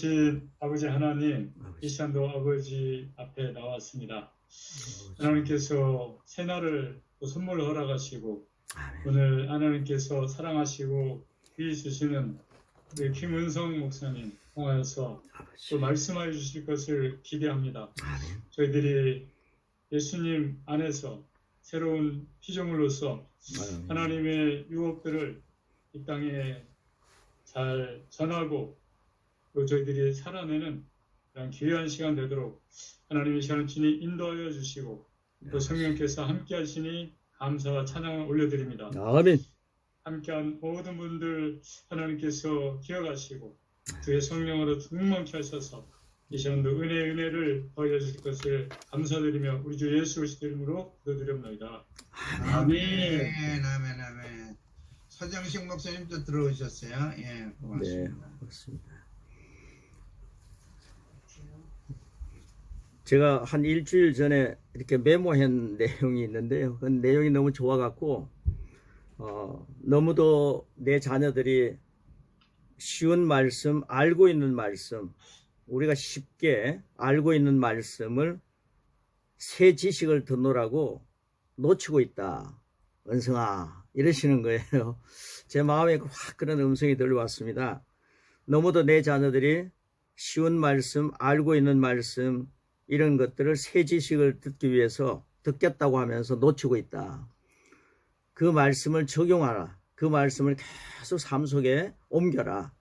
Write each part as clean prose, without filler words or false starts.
크신 아버지 하나님, 이 아버지, 시간도 아버지 앞에 나왔습니다. 아버지. 하나님께서 새날을 또 선물로 허락하시고 아멘. 오늘 하나님께서 사랑하시고 귀히 주시는 우리 김은성 목사님 통하여서 또 아버지. 말씀하여 주실 것을 기대합니다. 아멘. 저희들이 예수님 안에서 새로운 피조물로서 아멘. 하나님의 유업들을 이 땅에 잘 전하고 또 저희들이 살아내는 그런 귀한 시간 되도록 하나님의 시간을 친히 인도하여 주시고 또 성령께서 함께 하시니 감사와 찬양을 올려드립니다. 아멘. 함께한 모든 분들 하나님께서 기억하시고 주의 성령으로 충만케 하셔서 이 시간도 은혜를 더하여 주실 것을 감사드리며 우리 주 예수 그리스도 이름으로 기도드립니다. 아멘. 아멘. 서정식 목사님도 들어오셨어요. 예, 고맙습니다. 네, 그렇습니다. 제가 한 일주일 전에 이렇게 메모한 내용이 있는데요. 그 내용이 너무 좋아갖고 너무도 내 자녀들이 쉬운 말씀, 알고 있는 말씀, 우리가 쉽게 알고 있는 말씀을 새 지식을 듣노라고 놓치고 있다. 은성아, 이러시는 거예요. 제 마음에 확 그런 음성이 들려왔습니다. 너무도 내 자녀들이 쉬운 말씀, 알고 있는 말씀, 이런 것들을 새 지식을 듣기 위해서 듣겠다고 하면서 놓치고 있다. 그 말씀을 적용하라. 그 말씀을 계속 삶 속에 옮겨라.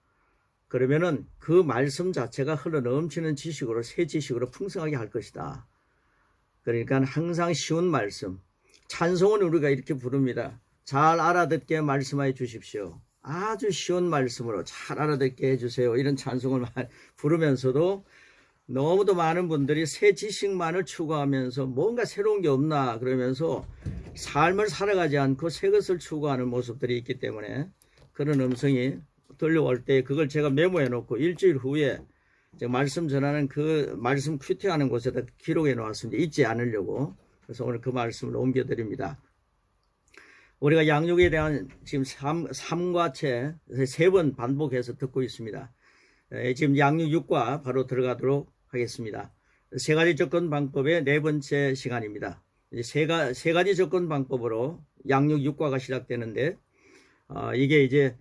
그러면은 그 말씀 자체가 흘러 넘치는 지식으로, 새 지식으로 풍성하게 할 것이다. 그러니까 항상 쉬운 말씀. 찬송은 우리가 이렇게 부릅니다. 잘 알아듣게 말씀하여 주십시오. 아주 쉬운 말씀으로 잘 알아듣게 해주세요. 이런 찬송을 부르면서도 너무도 많은 분들이 새 지식만을 추구하면서 뭔가 새로운 게 없나 그러면서 삶을 살아가지 않고 새 것을 추구하는 모습들이 있기 때문에 그런 음성이 들려올 때 그걸 제가 메모해 놓고 일주일 후에 제가 말씀 전하는 그 말씀 큐티하는 곳에다 기록해 놓았습니다. 잊지 않으려고. 그래서 오늘 그 말씀을 옮겨 드립니다. 우리가 양육에 대한 지금 3과체 3번 반복해서 듣고 있습니다. 지금 양육 6과 바로 들어가도록 하겠습니다. 세 가지 접근 방법의 4번째 시간입니다. 이제 세 가지 접근 방법으로 양육 6과가 시작되는데 이게 이제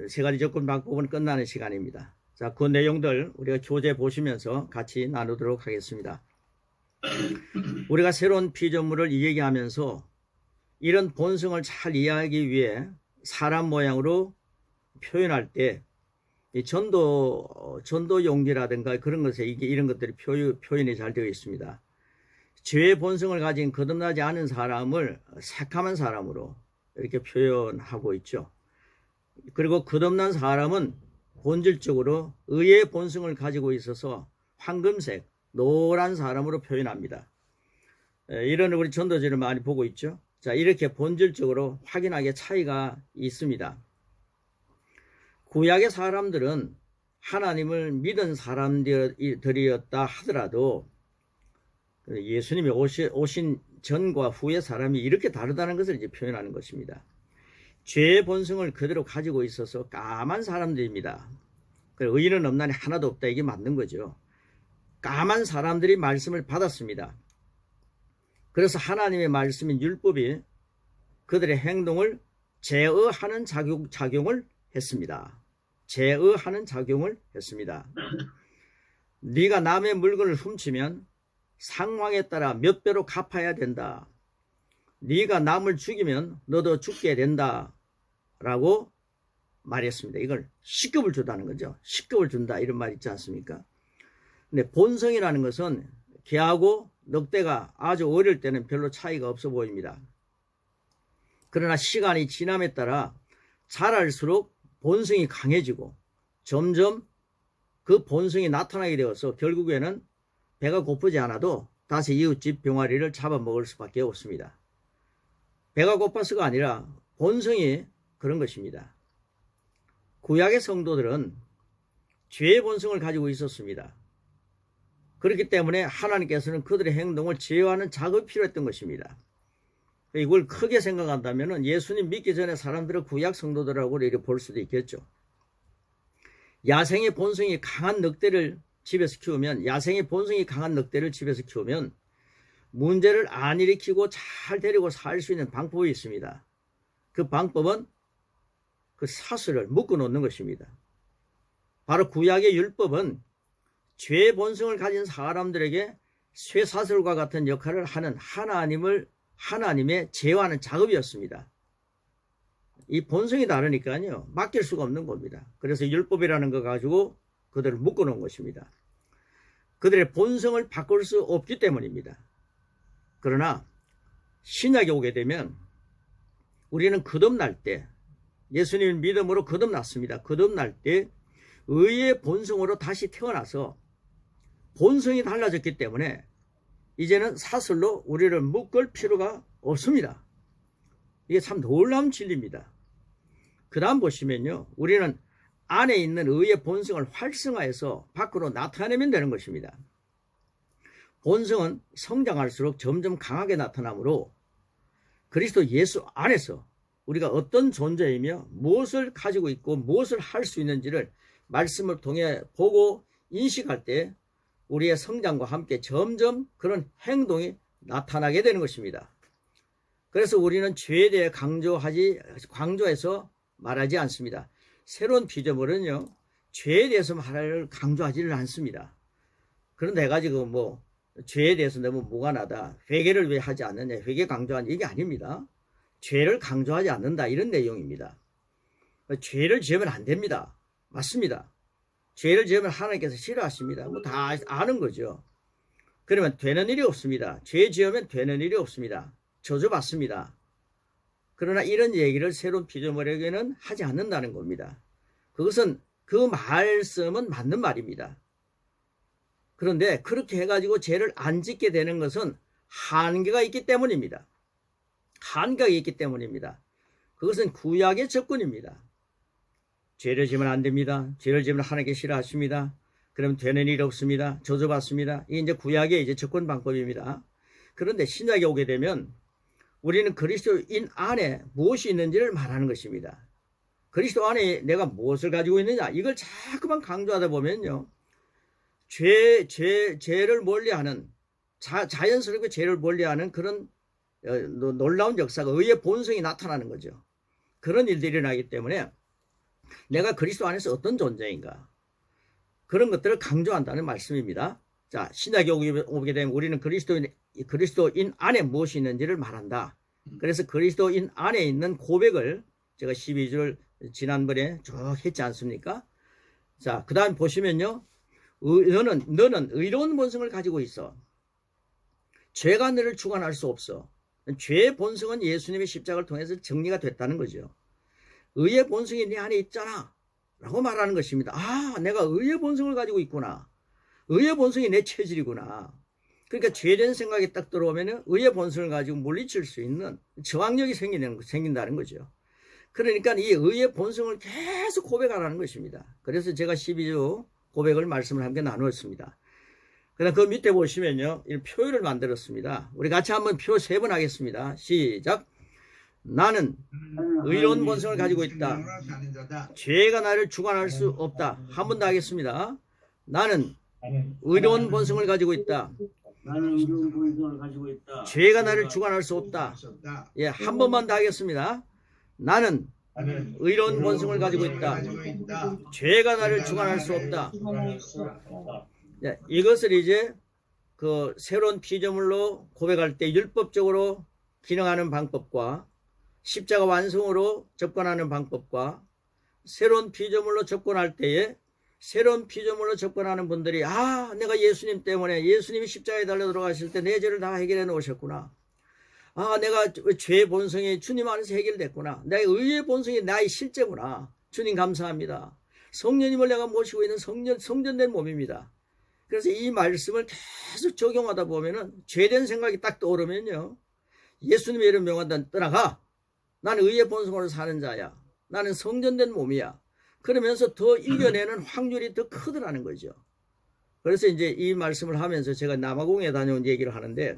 세 가지 접근 방법은 끝나는 시간입니다. 자, 그 내용들 우리가 교재 보시면서 같이 나누도록 하겠습니다. 우리가 새로운 피조물을 이야기하면서 이런 본성을 잘 이해하기 위해 사람 모양으로 표현할 때 이 전도 용기라든가 그런 것에 이런 것들이 표현이 잘 되어 있습니다. 죄의 본성을 가진 거듭나지 않은 사람을 새카만 사람으로 이렇게 표현하고 있죠. 그리고 거듭난 사람은 본질적으로 의의 본성을 가지고 있어서 황금색, 노란 사람으로 표현합니다. 이런 우리 전도지를 많이 보고 있죠. 자, 이렇게 본질적으로 확연하게 차이가 있습니다. 구약의 사람들은 하나님을 믿은 사람들이었다 하더라도 예수님이 오신 전과 후의 사람이 이렇게 다르다는 것을 이제 표현하는 것입니다. 죄의 본성을 그대로 가지고 있어서 까만 사람들입니다. 의인은 없나니 하나도 없다. 이게 맞는 거죠. 까만 사람들이 말씀을 받았습니다. 그래서 하나님의 말씀인 율법이 그들의 행동을 제어하는 작용을 했습니다. 제어하는 작용을 했습니다. 네가 남의 물건을 훔치면 상황에 따라 몇 배로 갚아야 된다. 네가 남을 죽이면 너도 죽게 된다. 라고 말했습니다. 이걸 시급을 주다는 거죠. 시급을 준다 이런 말 있지 않습니까? 근데 본성이라는 것은 개하고 늑대가 아주 어릴 때는 별로 차이가 없어 보입니다. 그러나 시간이 지남에 따라 자랄수록 본성이 강해지고 점점 그 본성이 나타나게 되어서 결국에는 배가 고프지 않아도 다시 이웃집 병아리를 잡아먹을 수밖에 없습니다. 배가 고파서가 아니라 본성이 그런 것입니다. 구약의 성도들은 죄의 본성을 가지고 있었습니다. 그렇기 때문에 하나님께서는 그들의 행동을 제어하는 작업이 필요했던 것입니다. 이걸 크게 생각한다면 예수님 믿기 전에 사람들을 구약 성도들하고 이렇게 볼 수도 있겠죠. 야생의 본성이 강한 늑대를 집에서 키우면, 야생의 본성이 강한 늑대를 집에서 키우면 문제를 안 일으키고 잘 데리고 살 수 있는 방법이 있습니다. 그 방법은 그 사슬을 묶어 놓는 것입니다. 바로 구약의 율법은 죄의 본성을 가진 사람들에게 쇠사슬과 같은 역할을 하는 하나님의 제어하는 작업이었습니다. 이 본성이 다르니까요, 맡길 수가 없는 겁니다. 그래서 율법이라는 거 가지고 그들을 묶어 놓은 것입니다. 그들의 본성을 바꿀 수 없기 때문입니다. 그러나 신약에 오게 되면 우리는 거듭날 때, 예수님 믿음으로 거듭났습니다. 거듭날 때 의의 본성으로 다시 태어나서 본성이 달라졌기 때문에 이제는 사슬로 우리를 묶을 필요가 없습니다. 이게 참 놀라운 진리입니다. 그 다음 보시면요, 우리는 안에 있는 의의 본성을 활성화해서 밖으로 나타내면 되는 것입니다. 본성은 성장할수록 점점 강하게 나타나므로 그리스도 예수 안에서 우리가 어떤 존재이며 무엇을 가지고 있고 무엇을 할 수 있는지를 말씀을 통해 보고 인식할 때 우리의 성장과 함께 점점 그런 행동이 나타나게 되는 것입니다. 그래서 우리는 죄에 대해 강조해서 말하지 않습니다. 새로운 피조물은요, 죄에 대해서 말을 강조하지는 않습니다. 그런데 해가지고 죄에 대해서 너무 무관하다, 회개를 왜 하지 않느냐, 회개 강조한 얘기 아닙니다. 죄를 강조하지 않는다, 이런 내용입니다. 죄를 지으면 안 됩니다. 맞습니다. 죄를 지으면 하나님께서 싫어하십니다. 다 아는 거죠. 그러면 되는 일이 없습니다. 죄 지으면 되는 일이 없습니다. 저주받습니다. 그러나 이런 얘기를 새로운 피조물에게는 하지 않는다는 겁니다. 그것은 그 말씀은 맞는 말입니다. 그런데 그렇게 해가지고 죄를 안 짓게 되는 것은 한계가 있기 때문입니다. 한계가 있기 때문입니다. 그것은 구약의 접근입니다. 죄를 지으면 안 됩니다. 죄를 지으면 하나님께 싫어하십니다. 그러면 되는 일 없습니다. 저주받습니다. 이게 이제 구약의 이제 접근 방법입니다. 그런데 신약에 오게 되면 우리는 그리스도인 안에 무엇이 있는지를 말하는 것입니다. 그리스도 안에 내가 무엇을 가지고 있느냐, 이걸 자꾸만 강조하다 보면요, 죄를 멀리하는, 자연스럽게 죄를 멀리하는 그런 놀라운 역사가, 의의 본성이 나타나는 거죠. 그런 일들이 일어나기 때문에 내가 그리스도 안에서 어떤 존재인가, 그런 것들을 강조한다는 말씀입니다. 자, 신약에 오게 되면 우리는 그리스도인 안에 무엇이 있는지를 말한다. 그래서 그리스도인 안에 있는 고백을 제가 12절 지난번에 쭉 했지 않습니까? 자, 그 다음 보시면요, 너는 의로운 본성을 가지고 있어. 죄가 너를 주관할 수 없어. 죄의 본성은 예수님의 십자가를 통해서 정리가 됐다는 거죠. 의의 본성이 내 안에 있잖아 라고 말하는 것입니다. 아, 내가 의의 본성을 가지고 있구나. 의의 본성이 내 체질이구나. 그러니까 죄된 생각이 딱 들어오면 의의 본성을 가지고 물리칠 수 있는 저항력이 생긴다는 거죠. 그러니까 이 의의 본성을 계속 고백하라는 것입니다. 그래서 제가 12조 고백을 말씀을 함께 나누었습니다. 그다음 그 밑에 보시면요, 이 표를 만들었습니다. 우리 같이 한번 표 3번 하겠습니다. 시작. 나는 의로운 본성을 가지고 있다. 죄가 나를 주관할 수 없다. 한 번 더 하겠습니다. 나는 의로운 본성을 가지고 있다. 나는 의로운 본성을 가지고 있다. 죄가 나를 주관할 수 없다. 예, 한 번만 더 하겠습니다. 나는 의로운 본성을 가지고 있다. 죄가 나를 주관할 수 없다. 예, 이것을 이제 그 새로운 피조물로 고백할 때 율법적으로 기능하는 방법과 십자가 완성으로 접근하는 방법과 새로운 피조물로 접근할 때에 새로운 피조물로 접근하는 분들이, 아, 내가 예수님 때문에, 예수님이 십자가에 달려 들어가실 때 내 죄를 다 해결해 놓으셨구나. 아, 내가 죄의 본성이 주님 안에서 해결됐구나. 내 의의 본성이 나의 실제구나. 주님 감사합니다. 성령님을 내가 모시고 있는 성전된 몸입니다. 그래서 이 말씀을 계속 적용하다 보면은 죄된 생각이 딱 떠오르면요, 예수님의 이름 명한다, 떠나가. 나는 의의 본성으로 사는 자야. 나는 성전된 몸이야. 그러면서 더 이겨내는 확률이 더 크더라는 거죠. 그래서 이제 이 말씀을 하면서 제가 남아공에 다녀온 얘기를 하는데,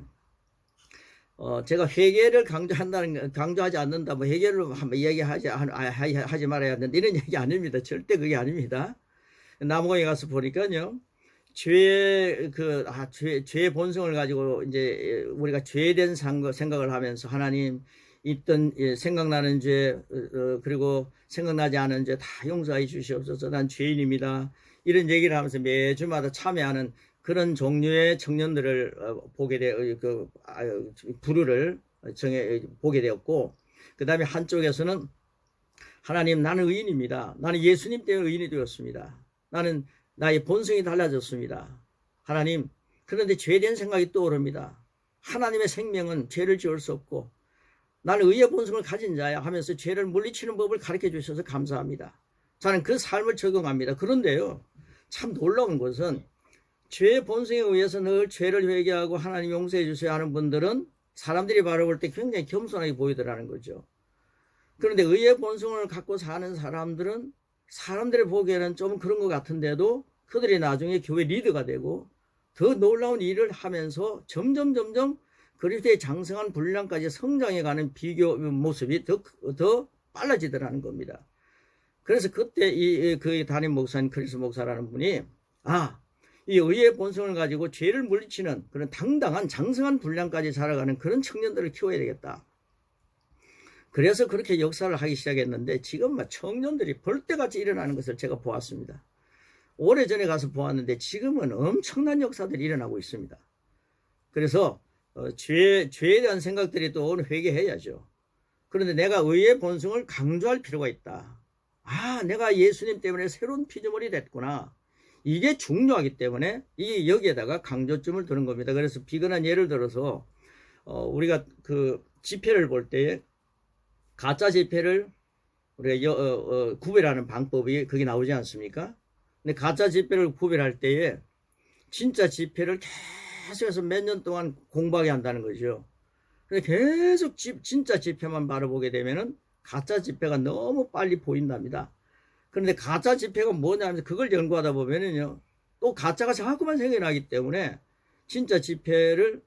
제가 회개를 강조하지 않는다, 회개를 한번 이야기하지 말아야 한다, 이런 얘기 아닙니다. 절대 그게 아닙니다. 남궁에 가서 보니까요. 죄의 본성을 가지고 이제 우리가 죄된 생각을 하면서 하나님 있던 생각나는 죄 그리고 생각나지 않은 죄 다 용서해 주시옵소서. 난 죄인입니다. 이런 얘기를 하면서 매주마다 참여하는 그런 종류의 청년들을 보게 부류를 보게 되었고, 그 다음에 한쪽에서는 하나님, 나는 의인입니다. 나는 예수님 때문에 의인이 되었습니다. 나는 나의 본성이 달라졌습니다. 하나님, 그런데 죄된 생각이 떠오릅니다. 하나님의 생명은 죄를 지을 수 없고 나는 의의 본성을 가진 자야 하면서 죄를 물리치는 법을 가르쳐 주셔서 감사합니다. 저는 그 삶을 적용합니다. 그런데요, 참 놀라운 것은 죄의 본성에 의해서 늘 죄를 회개하고 하나님 용서해 주셔야 하는 분들은 사람들이 바라볼 때 굉장히 겸손하게 보이더라는 거죠. 그런데 의의 본성을 갖고 사는 사람들은 사람들이 보기에는 좀 그런 것 같은데도 그들이 나중에 교회 리더가 되고 더 놀라운 일을 하면서 점점 그리스도의 장성한 분량까지 성장해가는 모습이 더 빨라지더라는 겁니다. 그래서 그때 그 담임 목사님 크리스 목사라는 분이 이 의의 본성을 가지고 죄를 물리치는 그런 당당한 장성한 분량까지 자라가는 그런 청년들을 키워야 되겠다. 그래서 그렇게 역사를 하기 시작했는데 지금 청년들이 벌떼같이 일어나는 것을 제가 보았습니다. 오래전에 가서 보았는데 지금은 엄청난 역사들이 일어나고 있습니다. 그래서 죄에 대한 생각들이 또 오늘 회개해야죠. 그런데 내가 의의 본성을 강조할 필요가 있다. 내가 예수님 때문에 새로운 피조물이 됐구나. 이게 중요하기 때문에 여기에다가 강조점을 두는 겁니다. 그래서 비근한 예를 들어서 우리가 그 지폐를 볼 때에 가짜 지폐를 우리가 구별하는 방법이 거기 나오지 않습니까? 근데 가짜 지폐를 구별할 때에 진짜 지폐를 계속해서 몇 년 동안 공부하게 한다는 거죠. 근데 계속 진짜 지폐만 바라보게 되면은 가짜 지폐가 너무 빨리 보인답니다. 그런데 가짜 지폐가 뭐냐면 그걸 연구하다 보면은요, 또 가짜가 자꾸만 생각이 나기 때문에 진짜 지폐를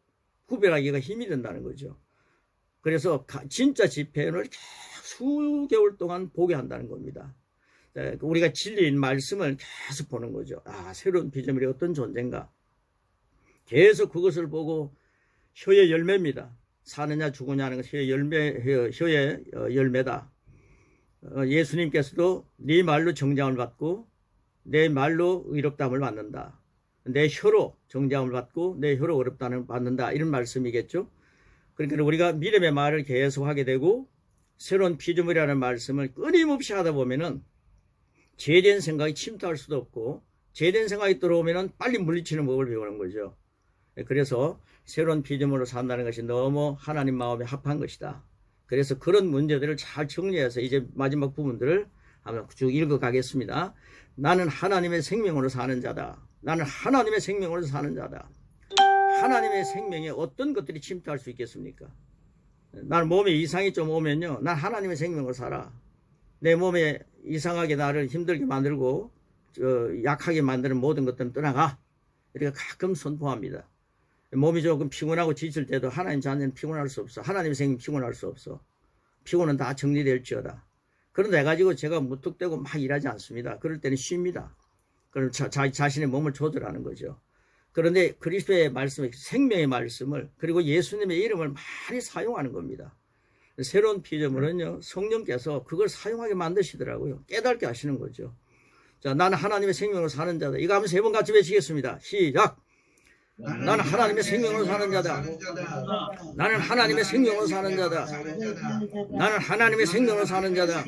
구별하기가 힘이 든다는 거죠. 그래서 진짜 지폐를 수개월 동안 보게 한다는 겁니다. 우리가 진리인 말씀을 계속 보는 거죠. 새로운 피조물이 어떤 존재인가. 계속 그것을 보고 혀의 열매입니다. 사느냐 죽으냐 하는 것이 혀의 열매다. 예수님께서도 네 말로 정죄함을 받고 내 말로 의롭다함을 받는다. 내 혀로 정죄함을 받고 내 혀로 의롭다함을 받는다. 이런 말씀이겠죠. 그러니까 우리가 믿음의 말을 계속 하게 되고 새로운 피조물이라는 말씀을 끊임없이 하다 보면은 죄된 생각이 침투할 수도 없고 죄된 생각이 들어오면은 빨리 물리치는 법을 배우는 거죠. 그래서 새로운 피조물로 산다는 것이 너무 하나님 마음에 합한 것이다. 그래서 그런 문제들을 잘 정리해서 이제 마지막 부분들을 한번 쭉 읽어가겠습니다. 나는 하나님의 생명으로 사는 자다. 나는 하나님의 생명으로 사는 자다. 하나님의 생명에 어떤 것들이 침투할 수 있겠습니까? 나는 몸에 이상이 좀 오면요, 난 하나님의 생명으로 살아. 내 몸에 이상하게 나를 힘들게 만들고 약하게 만드는 모든 것들은 떠나가. 이렇게 가끔 선포합니다. 몸이 조금 피곤하고 지칠 때도 하나님 자녀는 피곤할 수 없어. 하나님의 생명 피곤할 수 없어. 피곤은 다 정리될지어다. 그런데 해가지고 제가 무턱대고 막 일하지 않습니다. 그럴 때는 쉽니다. 그럼 자신의 몸을 조절하는 거죠. 그런데 그리스도의 말씀, 생명의 말씀을, 그리고 예수님의 이름을 많이 사용하는 겁니다. 새로운 피조물은요, 성령께서 그걸 사용하게 만드시더라고요. 깨닫게 하시는 거죠. 자, 나는 하나님의 생명으로 사는 자다. 이거 하면 3번 같이 외치겠습니다. 시작! 나는 하나님의 생명으로 사는 자다. 나는 하나님의 생명으로 사는 자다. 나는 하나님의 생명으로 사는 자다.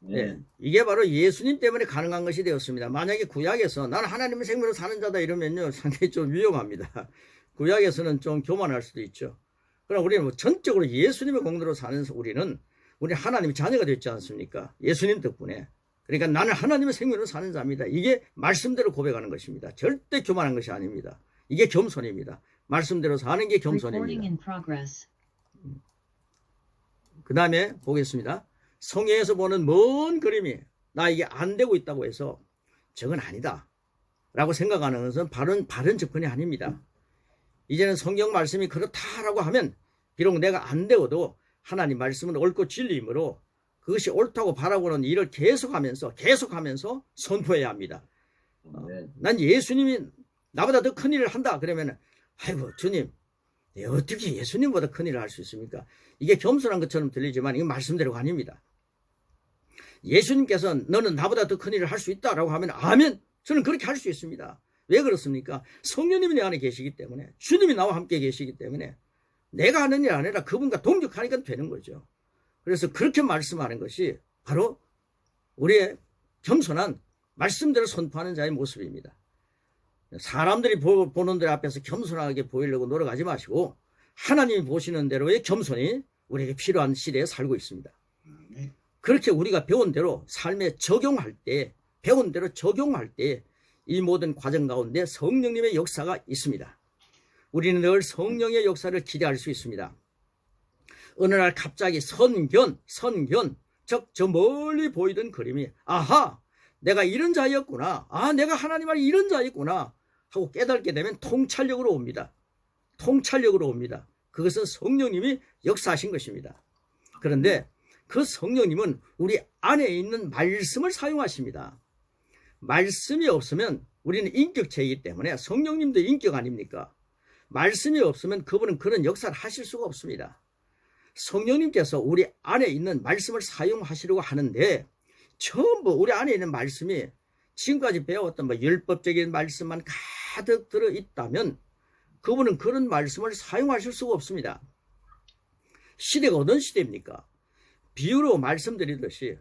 네, 이게 바로 예수님 때문에 가능한 것이 되었습니다. 만약에 구약에서 나는 하나님의 생명으로 사는 자다 이러면요, 상당히 좀 위험합니다. 구약에서는 좀 교만할 수도 있죠. 그럼 우리는 전적으로 예수님의 공로로 사는 우리 하나님의 자녀가 됐지 않습니까? 예수님 덕분에. 그러니까 나는 하나님의 생명으로 사는 자입니다. 이게 말씀대로 고백하는 것입니다. 절대 교만한 것이 아닙니다. 이게 겸손입니다. 말씀대로 사는 게 겸손입니다. 그 다음에 보겠습니다. 성경에서 보는 먼 그림이 나 이게 안 되고 있다고 해서 저건 아니다 라고 생각하는 것은 바른 접근이 아닙니다. 이제는 성경 말씀이 그렇다라고 하면 비록 내가 안 되어도 하나님 말씀은 옳고 진리이므로 그것이 옳다고 바라고는 일을 계속하면서 선포해야 합니다. 난 예수님이 나보다 더 큰 일을 한다 그러면 아이고 주님 어떻게 예수님보다 큰 일을 할 수 있습니까? 이게 겸손한 것처럼 들리지만 이건 말씀대로가 아닙니다. 예수님께서 너는 나보다 더 큰 일을 할 수 있다라고 하면 아멘. 저는 그렇게 할 수 있습니다. 왜 그렇습니까? 성령님이 내 안에 계시기 때문에, 주님이 나와 함께 계시기 때문에 내가 하는 일 아니라 그분과 동력하니까 되는 거죠. 그래서 그렇게 말씀하는 것이 바로 우리의 겸손한 말씀대로 선포하는 자의 모습입니다. 사람들이 보는 데 앞에서 겸손하게 보이려고 노력하지 마시고 하나님이 보시는 대로의 겸손이 우리에게 필요한 시대에 살고 있습니다. 그렇게 우리가 배운 대로 삶에 적용할 때, 배운 대로 적용할 때 이 모든 과정 가운데 성령님의 역사가 있습니다. 우리는 늘 성령의 역사를 기대할 수 있습니다. 어느 날 갑자기 선견, 즉 저 멀리 보이던 그림이 아하! 내가 이런 자였구나. 아, 내가 하나님 안에 이런 자였구나 하고 깨닫게 되면 통찰력으로 옵니다. 통찰력으로 옵니다. 그것은 성령님이 역사하신 것입니다. 그런데 그 성령님은 우리 안에 있는 말씀을 사용하십니다. 말씀이 없으면 우리는 인격체이기 때문에 성령님도 인격 아닙니까? 말씀이 없으면 그분은 그런 역사를 하실 수가 없습니다. 성령님께서 우리 안에 있는 말씀을 사용하시려고 하는데 전부 우리 안에 있는 말씀이 지금까지 배웠던 율법적인 말씀만 가득 들어있다면 그분은 그런 말씀을 사용하실 수가 없습니다. 시대가 어떤 시대입니까? 비유로 말씀드리듯이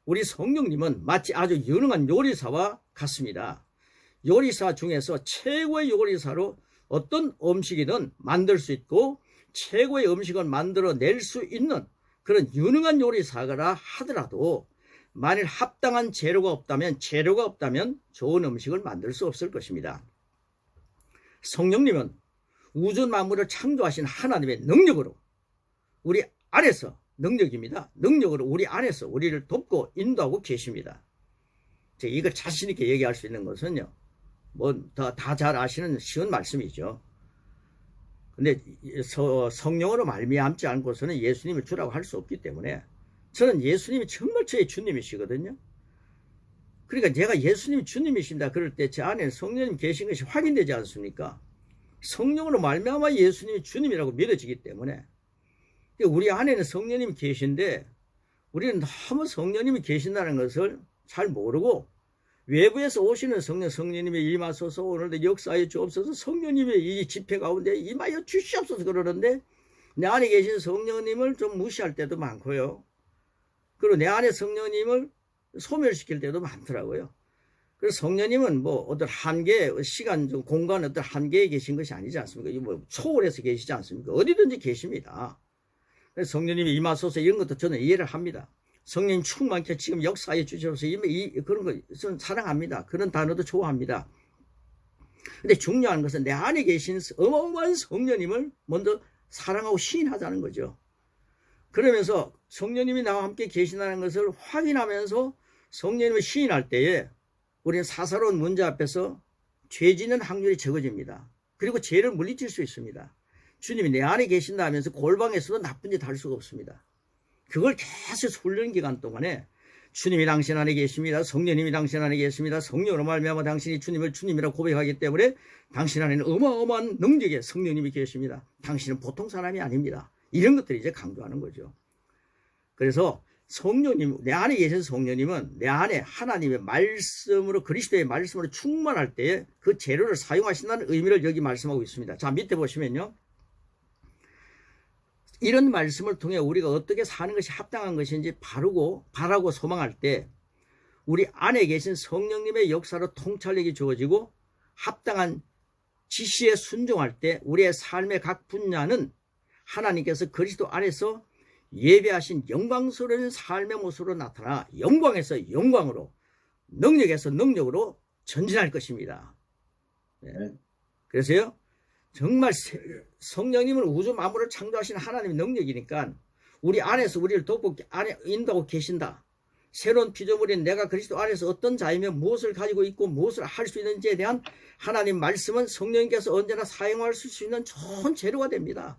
우리 성령님은 마치 아주 유능한 요리사와 같습니다. 요리사 중에서 최고의 요리사로 어떤 음식이든 만들 수 있고 최고의 음식을 만들어낼 수 있는 그런 유능한 요리사라 하더라도 만일 합당한 재료가 없다면 좋은 음식을 만들 수 없을 것입니다. 성령님은 우주 만물을 창조하신 하나님의 능력으로 우리 안에서 능력입니다. 능력으로 우리 안에서 우리를 돕고 인도하고 계십니다. 이걸 자신 있게 얘기할 수 있는 것은요, 다 잘 아시는 쉬운 말씀이죠. 근데 성령으로 말미암지 않고서는 예수님을 주라고 할 수 없기 때문에 저는 예수님이 정말 저의 주님이시거든요. 그러니까 제가 예수님이 주님이신다 그럴 때 제 안에 성령님 계신 것이 확인되지 않습니까? 성령으로 말미암아 예수님이 주님이라고 믿어지기 때문에 우리 안에는 성령님이 계신데 우리는 너무 성령님이 계신다는 것을 잘 모르고 외부에서 오시는 성령님이 임하소서 오늘도 역사에 주옵소서 성령님의 이 집회 가운데 임하여 주시옵소서 그러는데 내 안에 계신 성령님을 좀 무시할 때도 많고요. 그리고 내 안에 성령님을 소멸시킬 때도 많더라고요. 그래서 성령님은 어떤 한계, 시간, 공간 어떤 한계에 계신 것이 아니지 않습니까? 초월해서 계시지 않습니까? 어디든지 계십니다. 그래서 성령님이 임하소서 이런 것도 저는 이해를 합니다. 성령님 충만케 지금 역사해 주셔서 그런 거 저는 사랑합니다. 그런 단어도 좋아합니다. 근데 중요한 것은 내 안에 계신 어마어마한 성령님을 먼저 사랑하고 시인하자는 거죠. 그러면서 성령님이 나와 함께 계시다는 것을 확인하면서 성령님을 시인할 때에 우리는 사사로운 문제 앞에서 죄 짓는 확률이 적어집니다. 그리고 죄를 물리칠 수 있습니다. 주님이 내 안에 계신다 하면서 골방에서도 나쁜 짓 할 수가 없습니다. 그걸 계속 훈련 기간 동안에 주님이 당신 안에 계십니다. 성령님이 당신 안에 계십니다. 성령으로 말미암아 당신이 주님을 주님이라고 고백하기 때문에 당신 안에는 어마어마한 능력의 성령님이 계십니다. 당신은 보통 사람이 아닙니다. 이런 것들을 이제 강조하는 거죠. 그래서 성령님, 내 안에 계신 성령님은 내 안에 하나님의 말씀으로 그리스도의 말씀으로 충만할 때에 그 재료를 사용하신다는 의미를 여기 말씀하고 있습니다. 자, 밑에 보시면요. 이런 말씀을 통해 우리가 어떻게 사는 것이 합당한 것인지 바라고 소망할 때 우리 안에 계신 성령님의 역사로 통찰력이 주어지고 합당한 지시에 순종할 때 우리의 삶의 각 분야는 하나님께서 그리스도 안에서 예배하신 영광스러운 삶의 모습으로 나타나 영광에서 영광으로 능력에서 능력으로 전진할 것입니다. 네. 그래서요 정말 성령님은 우주 만물을 창조하신 하나님의 능력이니까 우리 안에서 우리를 돕고 인도하고 계신다. 새로운 피조물인 내가 그리스도 안에서 어떤 자이며 무엇을 가지고 있고 무엇을 할 수 있는지에 대한 하나님 말씀은 성령님께서 언제나 사용할 수 있는 좋은 재료가 됩니다.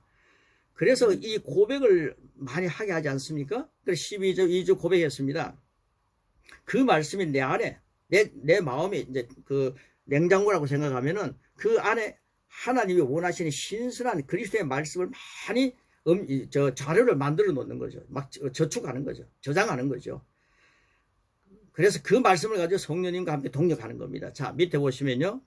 그래서 이 고백을 많이 하게 하지 않습니까? 그래서 12절 2주 고백했습니다. 그 말씀이 내 안에 내 마음이 이제 그 냉장고라고 생각하면은 그 안에 하나님이 원하시는 신선한 그리스도의 말씀을 많이 자료를 만들어 놓는 거죠. 막 저축하는 거죠. 저장하는 거죠. 그래서 그 말씀을 가지고 성령님과 함께 동력하는 겁니다. 자, 밑에 보시면요.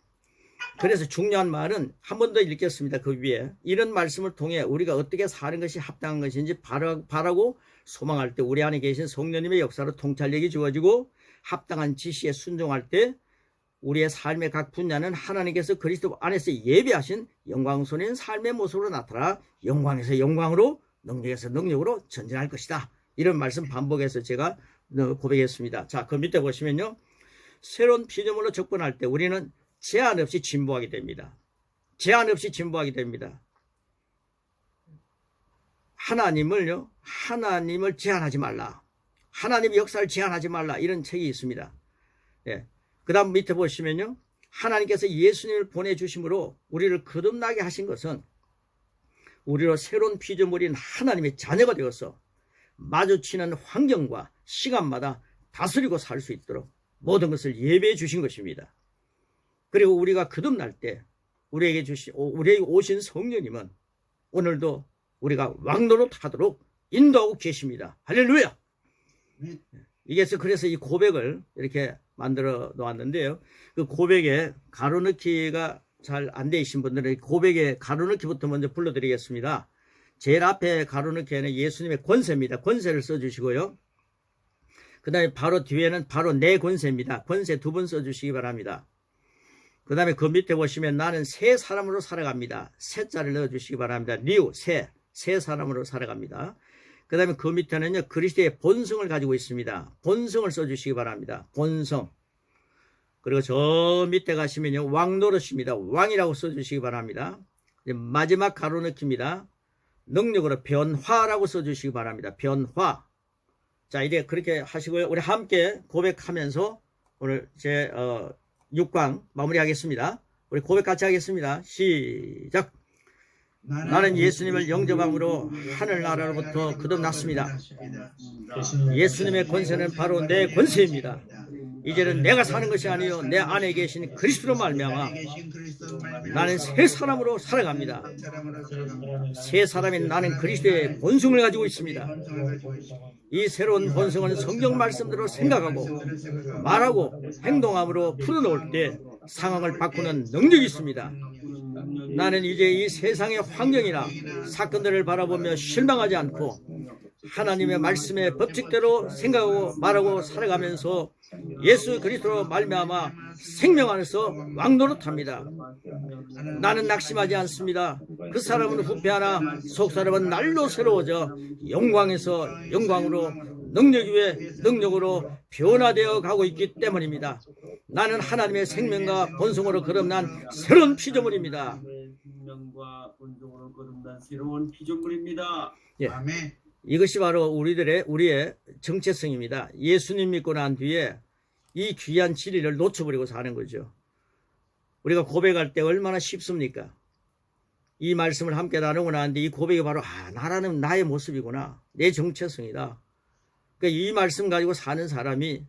그래서 중요한 말은 한 번 더 읽겠습니다. 그 위에 이런 말씀을 통해 우리가 어떻게 사는 것이 합당한 것인지 바라고 소망할 때 우리 안에 계신 성령님의 역사로 통찰력이 주어지고 합당한 지시에 순종할 때 우리의 삶의 각 분야는 하나님께서 그리스도 안에서 예비하신 영광스러운 삶의 모습으로 나타나 영광에서 영광으로 능력에서 능력으로 전진할 것이다. 이런 말씀 반복해서 제가 고백했습니다. 자, 그 밑에 보시면요. 새로운 피조물로 접근할 때 우리는 제한 없이 진보하게 됩니다. 제한 없이 진보하게 됩니다. 하나님을 제한하지 말라. 하나님의 역사를 제한하지 말라. 이런 책이 있습니다. 예. 그 다음 밑에 보시면요. 하나님께서 예수님을 보내주심으로 우리를 거듭나게 하신 것은 우리로 새로운 피조물인 하나님의 자녀가 되어서 마주치는 환경과 시간마다 다스리고 살 수 있도록 모든 것을 예배해 주신 것입니다. 그리고 우리가 거듭날 때 우리에게 오신 성령님은 오늘도 우리가 왕노릇하도록 인도하고 계십니다. 할렐루야! 이게 그래서 이 고백을 이렇게 만들어 놓았는데요. 그 고백에 가로넣기가 잘 안 되신 분들은 고백에 가로넣기부터 먼저 불러드리겠습니다. 제일 앞에 가로넣기에는 예수님의 권세입니다. 권세를 써주시고요. 그 다음에 바로 뒤에는 바로 내 권세입니다. 권세 2번 써주시기 바랍니다. 그 다음에 그 밑에 보시면 나는 새 사람으로 살아갑니다. 새 자를 넣어주시기 바랍니다. 뉴, 새 사람으로 살아갑니다. 그 다음에 그 밑에는요, 그리스도의 본성을 가지고 있습니다. 본성을 써주시기 바랍니다. 본성. 그리고 저 밑에 가시면요, 왕노릇입니다. 왕이라고 써주시기 바랍니다. 마지막 가로넣기입니다. 능력으로 변화라고 써주시기 바랍니다. 변화. 자, 이제 그렇게 하시고요. 우리 함께 고백하면서 오늘 제 6강 마무리하겠습니다. 우리 고백 같이 하겠습니다. 시작. 나는 예수님을 영접함으로 하늘나라로부터 거듭났습니다. 예수님의 권세는 바로 내 권세입니다. 이제는 내가 사는 것이 아니요 내 안에 계신 그리스도로 말미암아 나는 새 사람으로 살아갑니다. 새 사람인 나는 그리스도의 본성을 가지고 있습니다. 이 새로운 본성은 성경 말씀대로 생각하고 말하고 행동함으로 풀어놓을 때 상황을 바꾸는 능력이 있습니다. 나는 이제 이 세상의 환경이나 사건들을 바라보며 실망하지 않고 하나님의 말씀의 법칙대로 생각하고 말하고 살아가면서 예수 그리스도로 말미암아 생명 안에서 왕노릇합니다. 나는 낙심하지 않습니다. 그 사람은 후패하나 속 사람은 날로 새로워져 영광에서 영광으로 능력 위에 능력으로 변화되어 가고 있기 때문입니다. 나는 하나님의 생명과 본성으로 거듭난 새로운 피조물입니다. 생명과 본성으로 거듭난 새로운 피조물입니다. 예. 아멘. 이것이 바로 우리의 정체성입니다. 예수님 믿고 난 뒤에 이 귀한 진리를 놓쳐버리고 사는 거죠. 우리가 고백할 때 얼마나 쉽습니까? 이 말씀을 함께 나누고 나는데 이 고백이 바로 나라는 나의 모습이구나. 내 정체성이다. 그러니까 이 말씀 가지고 사는 사람이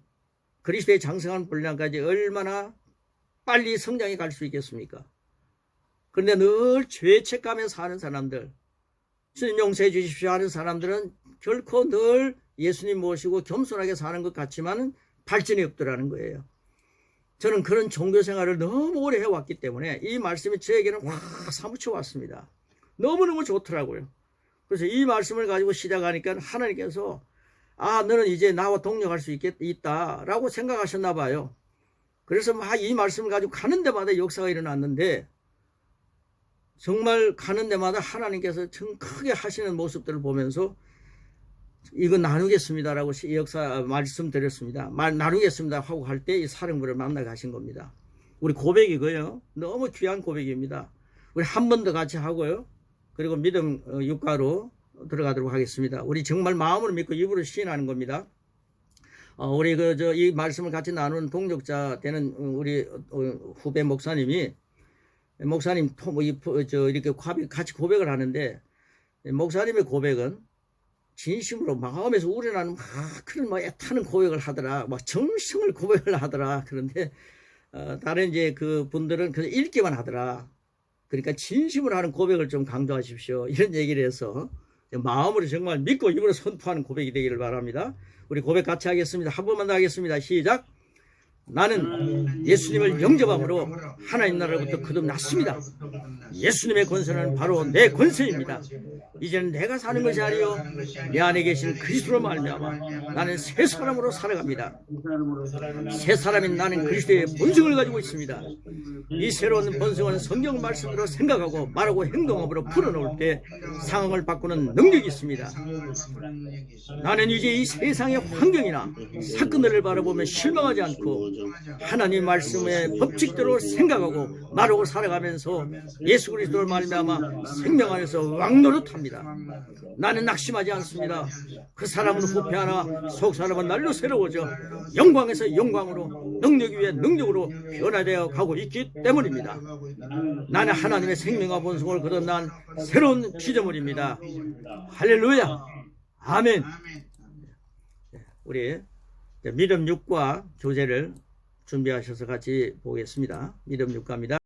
그리스도의 장성한 분량까지 얼마나 빨리 성장해 갈 수 있겠습니까? 그런데 늘 죄책감에 사는 사람들, 주님 용서해 주십시오 하는 사람들은 결코 늘 예수님 모시고 겸손하게 사는 것 같지만 발전이 없더라는 거예요. 저는 그런 종교 생활을 너무 오래 해왔기 때문에 이 말씀이 저에게는 확 사무쳐 왔습니다. 너무너무 좋더라고요. 그래서 이 말씀을 가지고 시작하니까 하나님께서 너는 이제 나와 동력할 수 있다라고 생각하셨나 봐요. 그래서 막 이 말씀을 가지고 가는 데마다 역사가 일어났는데 정말 가는 데마다 하나님께서 참 크게 하시는 모습들을 보면서 이거 나누겠습니다라고 역사 말씀드렸습니다. 나누겠습니다 하고 할 때 이 사령부를 만나 가신 겁니다. 우리 고백이고요. 너무 귀한 고백입니다. 우리 한 번 더 같이 하고요. 그리고 믿음 육가로 들어가도록 하겠습니다. 우리 정말 마음으로 믿고 입으로 시인하는 겁니다. 우리 이 말씀을 같이 나누는 동력자 되는 우리 후배 목사님 이렇게 같이 고백을 하는데 목사님의 고백은 진심으로 마음에서 우러나는 막 그런 막 애타는 고백을 하더라. 막 정성을 고백을 하더라. 그런데 다른 이제 그 분들은 그냥 읽기만 하더라. 그러니까 진심으로 하는 고백을 좀 강조하십시오. 이런 얘기를 해서 마음으로 정말 믿고 입으로 선포하는 고백이 되기를 바랍니다. 우리 고백 같이 하겠습니다. 한 번만 더 하겠습니다. 시작. 나는 예수님을 영접함으로 하나님 나라로부터 거듭났습니다. 예수님의 권세는 바로 내 권세입니다. 이제는 내가 사는 것이 아니요 내 안에 계신 그리스도로 말미암아 나는 새 사람으로 살아갑니다. 새 사람인 나는 그리스도의 본성을 가지고 있습니다. 이 새로운 본성은 성경 말씀으로 생각하고 말하고 행동함으로 풀어놓을 때 상황을 바꾸는 능력이 있습니다. 나는 이제 이 세상의 환경이나 사건들을 바라보며 실망하지 않고 하나님 말씀의 법칙대로 생각하고 말하고 살아가면서 예수 그리스도를 말미암아 생명 안에서 왕노릇합니다. 나는 낙심하지 않습니다. 그 사람은 후패하나 속 사람은 날로 새로워져 영광에서 영광으로 능력 위에 능력으로 변화되어 가고 있기 때문입니다. 나는 하나님의 생명과 본성을 거듭난 새로운 피조물입니다. 할렐루야. 아멘. 우리 믿음 6과 교재를 준비하셔서 같이 보겠습니다. 믿음 6과입니다.